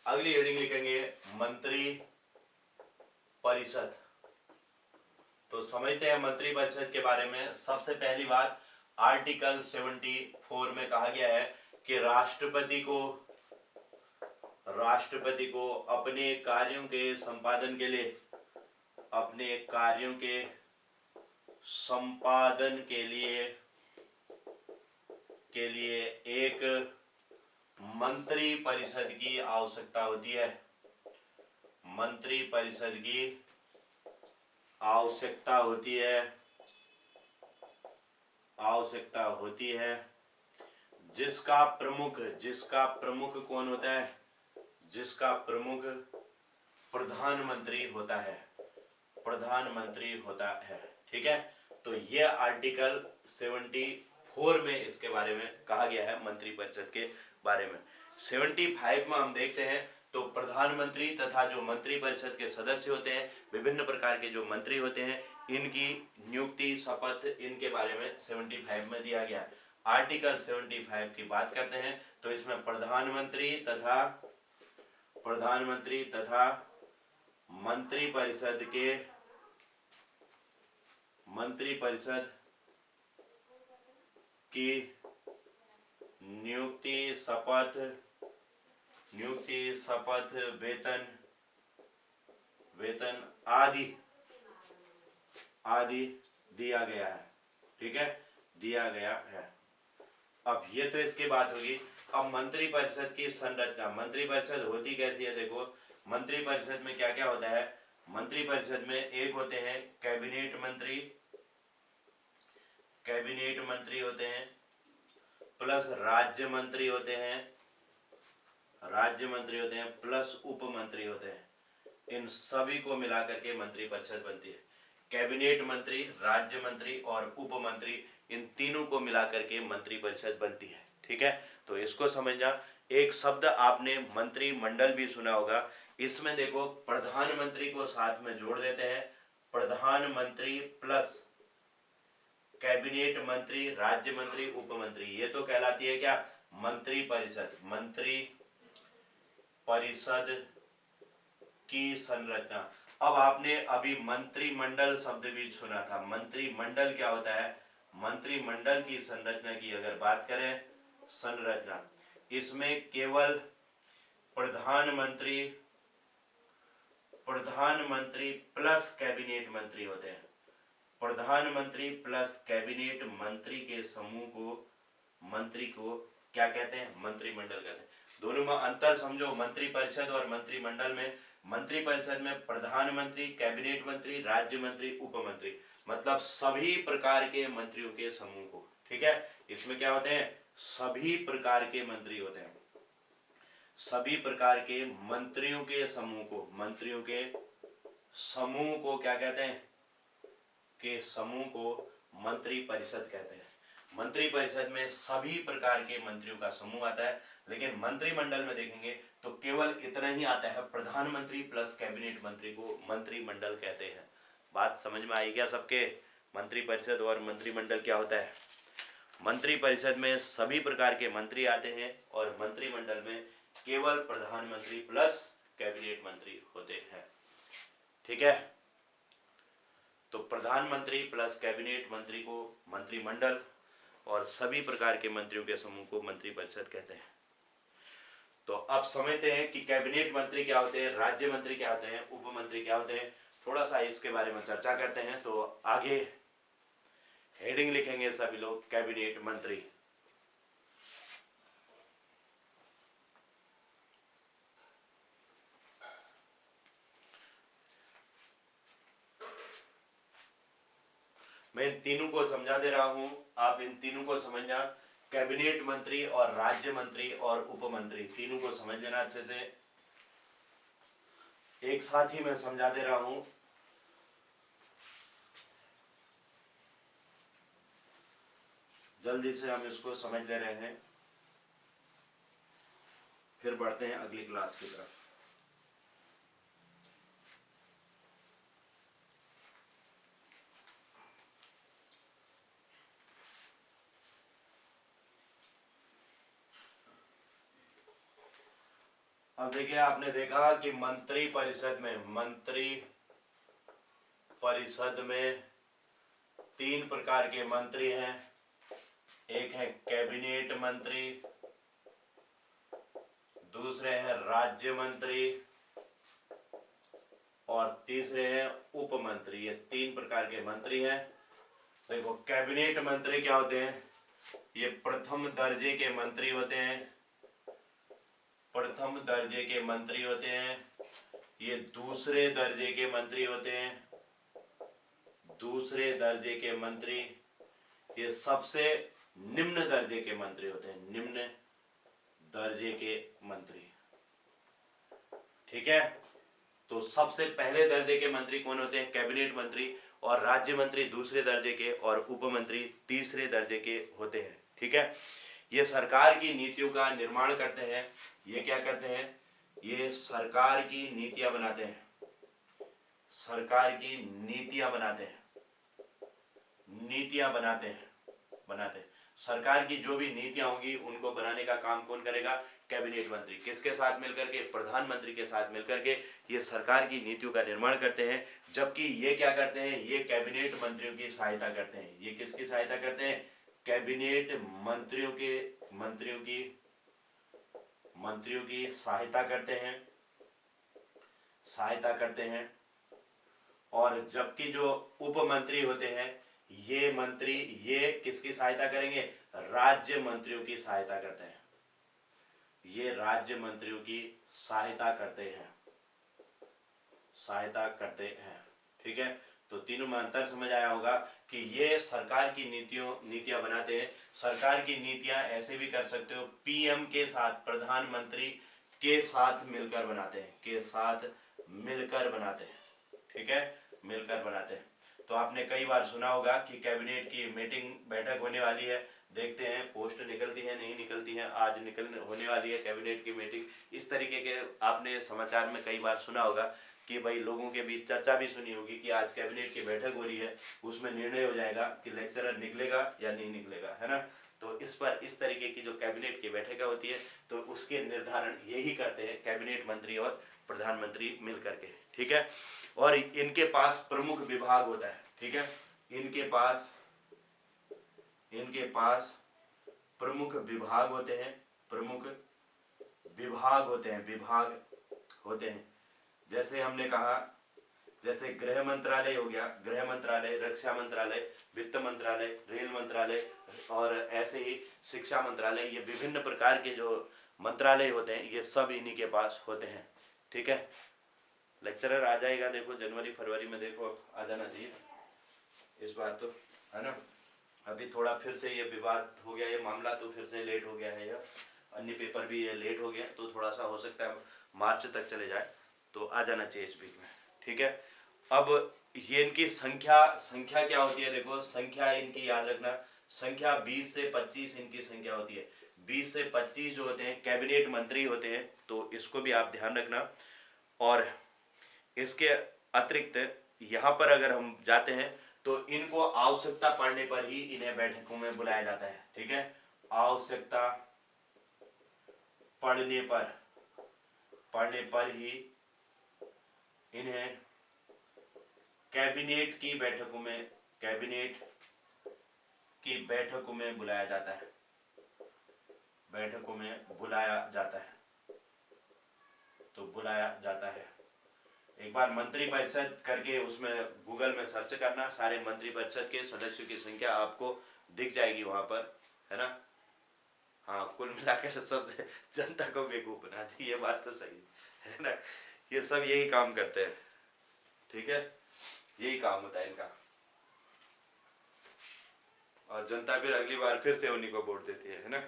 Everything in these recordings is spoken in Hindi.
अगली हेडिंग लिखेंगे मंत्री परिषद। तो समझते हैं मंत्री परिषद के बारे में। सबसे पहली बात, आर्टिकल 74 में कहा गया है कि राष्ट्रपति को अपने कार्यों के संपादन के लिए एक मंत्री परिषद की आवश्यकता होती है। मंत्री परिषद की आवश्यकता होती है जिसका प्रमुख कौन होता है? जिसका प्रमुख प्रधानमंत्री होता है। ठीक है, तो ये आर्टिकल 74 में इसके बारे में कहा गया है, मंत्री परिषद के बारे में। 75 में हम देखते हैं तो प्रधानमंत्री तथा जो मंत्री परिषद के सदस्य होते हैं, विभिन्न प्रकार के जो मंत्री होते हैं, इनकी नियुक्ति, शपथ, इनके बारे में 75 में दिया गया है। आर्टिकल 75 की बात करते हैं तो इसमें प्रधानमंत्री तथा मंत्री परिषद की नियुक्ति, शपथ, वेतन आदि दिया गया है। ठीक है, दिया गया है। अब ये तो इसकी बात होगी। अब मंत्री परिषद की संरचना, मंत्री परिषद होती कैसी है? देखो, मंत्री परिषद में क्या क्या होता है। मंत्री परिषद में एक होते हैं कैबिनेट मंत्री होते हैं, प्लस राज्य मंत्री होते हैं, प्लस उप मंत्री होते हैं। इन सभी को मिलाकर के मंत्री परिषद बनती है। कैबिनेट मंत्री, राज्य मंत्री और उप मंत्री, इन तीनों को मिलाकर के मंत्री परिषद बनती है। ठीक है, तो इसको समझना। एक शब्द आपने मंत्रिमंडल भी सुना होगा। इसमें देखो, प्रधानमंत्री को साथ में जोड़ देते हैं। प्रधानमंत्री प्लस कैबिनेट मंत्री, राज्य मंत्री, उप मंत्री, ये तो कहलाती है क्या? मंत्री परिषद। मंत्री परिषद की संरचना। अब आपने अभी मंत्रिमंडल शब्द भी सुना था। मंत्रिमंडल क्या होता है? मंत्रिमंडल की संरचना की अगर बात करें, संरचना, इसमें केवल प्रधानमंत्री प्लस कैबिनेट मंत्री होते हैं। प्रधानमंत्री प्लस कैबिनेट मंत्री के समूह को, मंत्री को क्या कहते हैं? मंत्रिमंडल कहते हैं। दोनों में अंतर समझो, मंत्री परिषद और मंत्रिमंडल में। मंत्री परिषद में प्रधानमंत्री, कैबिनेट मंत्री, राज्य मंत्री, उप मंत्री, मतलब सभी प्रकार के मंत्रियों के समूह को। ठीक है, इसमें क्या होते हैं? सभी प्रकार के मंत्री होते हैं। सभी प्रकार के मंत्रियों के समूह को क्या कहते हैं? के समूह को मंत्री परिषद कहते हैं। मंत्री परिषद में सभी प्रकार के मंत्रियों का समूह आता है, लेकिन मंत्रिमंडल में देखेंगे तो केवल इतना ही आता है, प्रधानमंत्री प्लस कैबिनेट मंत्री को मंत्रिमंडल कहते हैं। बात समझ में आई क्या सबके? मंत्री परिषद और मंत्रिमंडल क्या होता है? मंत्री परिषद में सभी प्रकार के मंत्री आते हैं और मंत्रिमंडल में केवल प्रधानमंत्री प्लस कैबिनेट मंत्री होते हैं। ठीक है, तो प्रधानमंत्री प्लस कैबिनेट मंत्री को मंत्रिमंडल और सभी प्रकार के मंत्रियों के समूह को मंत्री परिषद कहते हैं। तो अब समझते हैं कि कैबिनेट मंत्री क्या होते हैं, राज्य मंत्री क्या होते हैं, उप मंत्री क्या होते हैं। थोड़ा सा इसके बारे में चर्चा करते हैं। तो आगे हेडिंग लिखेंगे सभी लोग, कैबिनेट मंत्री। मैं इन तीनों को समझा दे रहा हूं, आप इन तीनों को समझना। कैबिनेट मंत्री और राज्य मंत्री और उप मंत्री, तीनों को समझ लेना अच्छे से। एक साथ ही मैं समझा दे रहा हूं। जल्दी से हम इसको समझ ले रहे हैं, फिर बढ़ते हैं अगली क्लास की तरफ। अब देखिए, आपने देखा कि मंत्री परिषद में तीन प्रकार के मंत्री हैं। एक है कैबिनेट मंत्री, दूसरे हैं राज्य मंत्री और तीसरे हैं उप मंत्री। ये तीन प्रकार के मंत्री हैं। देखो, कैबिनेट मंत्री क्या होते हैं? ये प्रथम दर्जे के मंत्री होते हैं। प्रथम दर्जे के मंत्री होते हैं। ये दूसरे दर्जे के मंत्री होते हैं। दूसरे दर्जे के मंत्री। ये सबसे निम्न दर्जे के मंत्री होते हैं। निम्न दर्जे के मंत्री। ठीक है, तो सबसे पहले दर्जे के मंत्री कौन होते हैं? कैबिनेट मंत्री। और राज्य मंत्री दूसरे दर्जे के और उप मंत्री तीसरे दर्जे के होते हैं। ठीक है, ये सरकार की नीतियों का निर्माण करते हैं। ये क्या करते हैं? ये सरकार की नीतियां बनाते हैं। सरकार की नीतियां बनाते हैं। नीतियां बनाते हैं। सरकार की जो भी नीतियां होंगी उनको बनाने का काम कौन करेगा? कैबिनेट मंत्री। किसके साथ मिलकर के? प्रधानमंत्री के साथ मिलकर के ये सरकार की नीतियों का निर्माण करते हैं। जबकि ये क्या करते हैं? ये कैबिनेट मंत्रियों की सहायता करते हैं। ये किसकी सहायता करते हैं? कैबिनेट मंत्रियों की सहायता करते हैं। और जबकि जो उप मंत्री होते हैं, ये किसकी सहायता करेंगे? राज्य मंत्रियों की सहायता करते हैं। ये राज्य मंत्रियों की सहायता करते हैं। ठीक है, तो तीनों में अंतर समझ आया होगा कि ये सरकार की नीतियां बनाते हैं। सरकार की नीतियां ऐसे भी कर सकते हो, पीएम के साथ, प्रधानमंत्री के साथ मिलकर बनाते हैं। ठीक है, मिलकर बनाते हैं। तो आपने कई बार सुना होगा कि कैबिनेट की बैठक होने वाली है। देखते हैं पोस्ट निकलती है नहीं निकलती है। आज होने वाली है कैबिनेट की मीटिंग। इस तरीके के आपने समाचार में कई बार सुना होगा कि भाई लोगों के बीच चर्चा भी सुनी होगी कि आज कैबिनेट की बैठक हो रही है, उसमें निर्णय हो जाएगा कि लेक्चरर निकलेगा या नहीं निकलेगा, है ना। तो इस तरीके की जो कैबिनेट की बैठकें होती है, तो उसके निर्धारण यही करते हैं कैबिनेट मंत्री और प्रधानमंत्री मिल करके। ठीक है, और इनके पास प्रमुख विभाग होता है। ठीक है, इनके पास प्रमुख विभाग होते हैं। विभाग होते हैं। जैसे हमने कहा, जैसे गृह मंत्रालय हो गया, गृह मंत्रालय, रक्षा मंत्रालय, वित्त मंत्रालय, रेल मंत्रालय और ऐसे ही शिक्षा मंत्रालय। ये विभिन्न प्रकार के जो मंत्रालय होते हैं, ये सब इन्हीं के पास होते हैं। ठीक है, लेक्चरर आ जाएगा, देखो जनवरी फरवरी में देखो आ जाना चाहिए इस बार तो, है ना। अभी थोड़ा फिर से ये विवाद हो गया, ये मामला तो फिर से लेट हो गया है। यह अन्य पेपर भी ये लेट हो गया, तो थोड़ा सा हो सकता है मार्च तक चले जाए, तो आ जाना चाहिए इस बीच में। ठीक है, अब ये इनकी संख्या क्या होती है? देखो, संख्या इनकी याद रखना, संख्या 20 से 25 इनकी संख्या होती है। 20 से 25 जो होते हैं कैबिनेट मंत्री होते हैं, तो इसको भी आप ध्यान रखना। और इसके अतिरिक्त यहाँ पर अगर हम जाते हैं तो इनको आवश्यकता पड़ने पर ही इन्हें बैठकों में बुलाया जाता है। ठीक है, आवश्यकता पड़ने पर ही इन्हें कैबिनेट की बैठकों में बुलाया जाता है। तो बुलाया जाता है। एक बार मंत्री परिषद करके उसमें गूगल में सर्च करना, सारे मंत्री परिषद के सदस्यों की संख्या आपको दिख जाएगी वहां पर, है ना। हाँ, कुल मिलाकर सब जनता को बेवकूफ बनाती, ये बात तो सही है ना। ये सब यही काम करते हैं। ठीक है, यही काम होता है इनका, और जनता फिर अगली बार फिर से उन्हीं को वोट देती है ना।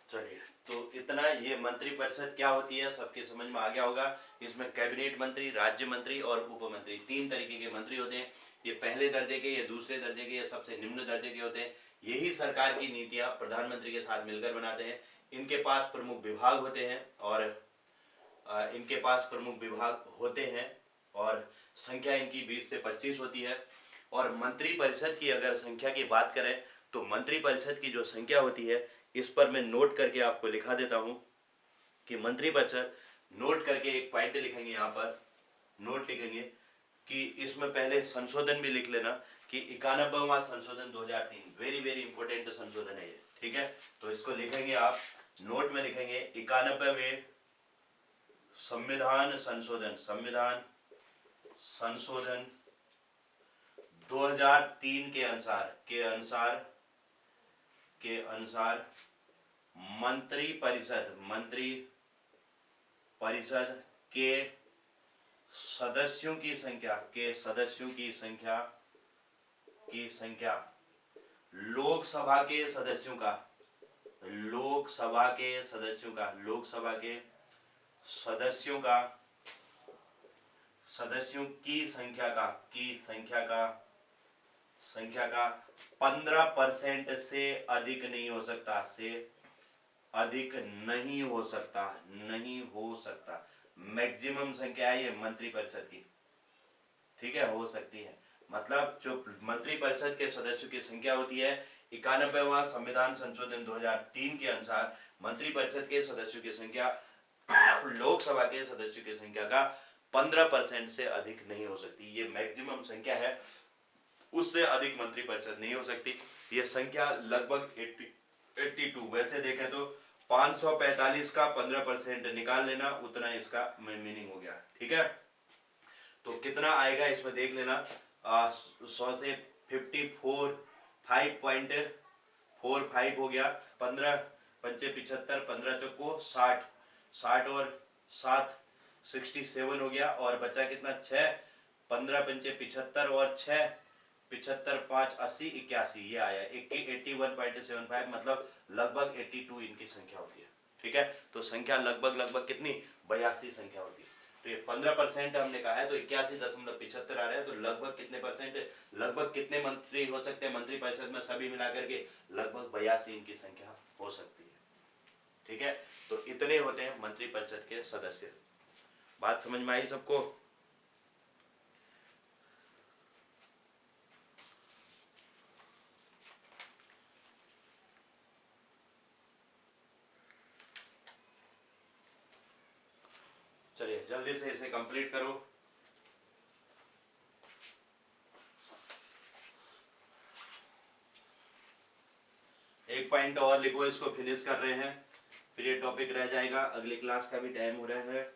चलिए, तो इतना, ये मंत्री परिषद क्या होती है सबकी समझ में आ गया होगा। इसमें कैबिनेट मंत्री, राज्य मंत्री और उप मंत्री, तीन तरीके के मंत्री होते हैं। ये पहले दर्जे के, ये दूसरे दर्जे के, ये सबसे निम्न दर्जे के होते हैं। यही सरकार की नीतियां प्रधानमंत्री के साथ मिलकर बनाते हैं। इनके पास प्रमुख विभाग होते हैं और संख्या इनकी 20 से 25 होती है। और मंत्री परिषद की अगर संख्या की बात करें तो मंत्री परिषद की जो संख्या होती है, इस पर मैं नोट करके आपको लिखा देता हूं कि मंत्री परिषद, नोट करके एक पॉइंट लिखेंगे यहाँ पर, नोट लिखेंगे कि इसमें पहले संशोधन भी लिख लेना कि 91वां संशोधन 2003, वेरी वेरी इंपॉर्टेंट संशोधन है ये, ठीक है। तो इसको लिखेंगे आप, नोट में लिखेंगे 91वें संविधान संशोधन 2003 के अनुसार मंत्री परिषद के सदस्यों की संख्या लोकसभा के सदस्यों की संख्या का 15% से अधिक नहीं हो सकता। मैक्सिमम संख्या है ये मंत्री परिषद की, ठीक है, हो सकती है। मतलब जो मंत्री परिषद के सदस्यों की संख्या होती है, 91वां संविधान संशोधन 2003 के अनुसार मंत्री परिषद के सदस्यों की संख्या लोकसभा के सदस्यों की संख्या का 15% से अधिक नहीं हो सकती। ये मैक्सिमम संख्या है, उससे अधिक मंत्री परिषद नहीं हो सकती। ये संख्या लगभग 82, वैसे देखें तो 545 का 15% निकाल लेना, उतना इसका मीनिंग हो गया, ठीक है। तो कितना आएगा इसमें देख लेना, 100 से 54, 5.45 हो गया, 15 पंचे 75, 15 चौको 60, 60 और 7 67 हो गया, और बचा कितना 6, 15 पंचे 75 और 6 75 5 80 81, ये आया 81.75, मतलब लगभग 82 इनकी संख्या होती है, ठीक है। तो संख्या लगभग कितनी 82 संख्या होती है। तो ये 15% हमने कहा है, तो 81.75 आ रहा है, तो लगभग कितने परसेंट, लगभग कितने मंत्री हो सकते हैं मंत्री परिषद में, सभी मिलाकर के लगभग 82 इनकी संख्या हो सकती है, ठीक है। तो इतने होते हैं मंत्री परिषद के सदस्य। बात समझ में आई सबको? चलिए जल्दी से इसे कंप्लीट करो। एक पॉइंट और लिखो, इसको फिनिश कर रहे हैं, फिर ये टॉपिक रह जाएगा, अगली क्लास का भी टाइम हो रहा है।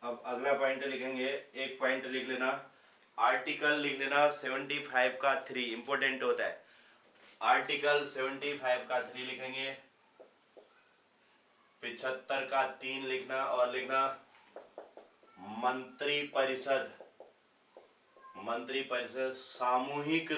अब अगला पॉइंट लिखेंगे, एक पॉइंट लिख लेना, आर्टिकल लिख लेना 75 का 3, इंपोर्टेंट होता है। आर्टिकल 75 का 3 लिखेंगे, 75 का 3 लिखना, और लिखना मंत्री परिषद सामूहिक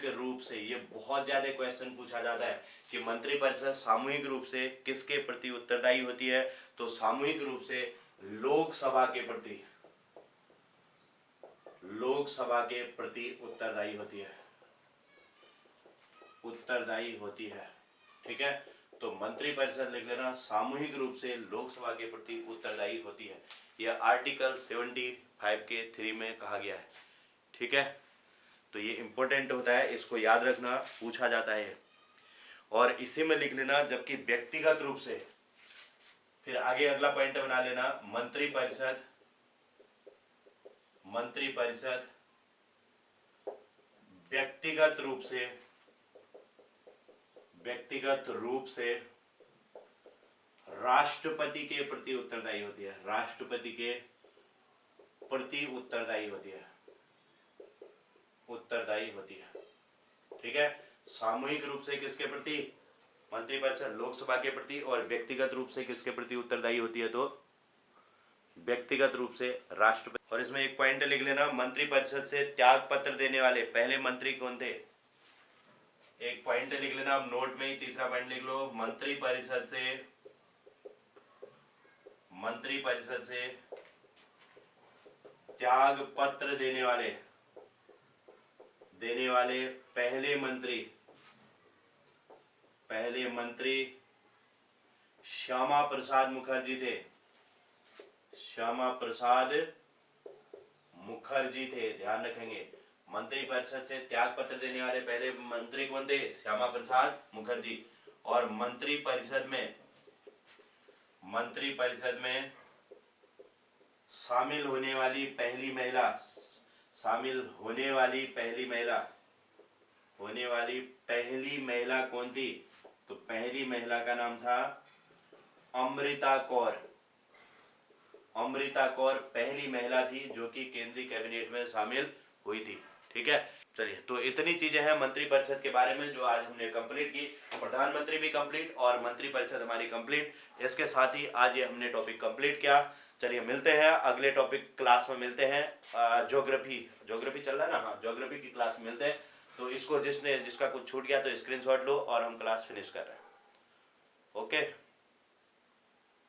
रूप से, ये बहुत ज्यादा क्वेश्चन पूछा जाता है कि मंत्री परिषद सामूहिक रूप से किसके प्रति उत्तरदायी होती है, तो सामूहिक रूप से लोकसभा के प्रति उत्तरदायी होती है, ठीक है। तो मंत्री परिषद लिख लेना सामूहिक रूप से लोकसभा के प्रति उत्तरदायी होती है, यह आर्टिकल 75 के 3 में कहा गया है, ठीक है। तो ये इंपॉर्टेंट होता है, इसको याद रखना, पूछा जाता है। और इसी में लिख लेना, जबकि व्यक्तिगत रूप से, फिर आगे अगला पॉइंट बना लेना, मंत्री परिषद व्यक्तिगत रूप से राष्ट्रपति के प्रति उत्तरदायी होती है, राष्ट्रपति के प्रति उत्तरदायी होती है, उत्तरदायी होती है। ठीक है, सामूहिक रूप से किसके प्रति? मंत्रिपरिषद लोकसभा के प्रति, और व्यक्तिगत रूप से किसके प्रति उत्तरदायी होती है? तो व्यक्तिगत रूप से राष्ट्रपति। और इसमें एक पॉइंट लिख लेना, मंत्रिपरिषद से त्याग पत्र देने वाले पहले मंत्री कौन थे? एक पॉइंट लिख लेना, अब नोट में ही तीसरा पॉइंट लिख लो, मंत्रिपरिषद से त्याग पत्र देने वाले पहले मंत्री श्यामा प्रसाद मुखर्जी थे। श्यामा प्रसाद मुखर्जी थे, ध्यान रखेंगे। मंत्रिपरिषद से त्याग पत्र देने वाले पहले मंत्री कौन थे? श्यामा प्रसाद मुखर्जी। और मंत्रिपरिषद में शामिल होने वाली पहली महिला कौन थी? तो पहली महिला का नाम था अमृता कौर। अमृता कौर पहली महिला थी जो कि केंद्रीय कैबिनेट में शामिल हुई थी। ठीक है, चलिए, तो इतनी चीजें हैं मंत्रिपरिषद के बारे में जो आज हमने कंप्लीट की। प्रधानमंत्री भी कंप्लीट और मंत्रिपरिषद हमारी कंप्लीट। इसके साथ ही आज ये हमने टॉपिक कंप्लीट किया। चलिए, मिलते हैं अगले टॉपिक क्लास में, मिलते हैं। ज्योग्राफी चल रहा है ना? हाँ, ज्योग्राफी की क्लास में मिलते हैं। तो इसको जिसका कुछ छूट गया तो स्क्रीनशॉट लो और हम क्लास फिनिश कर रहे हैं। ओके।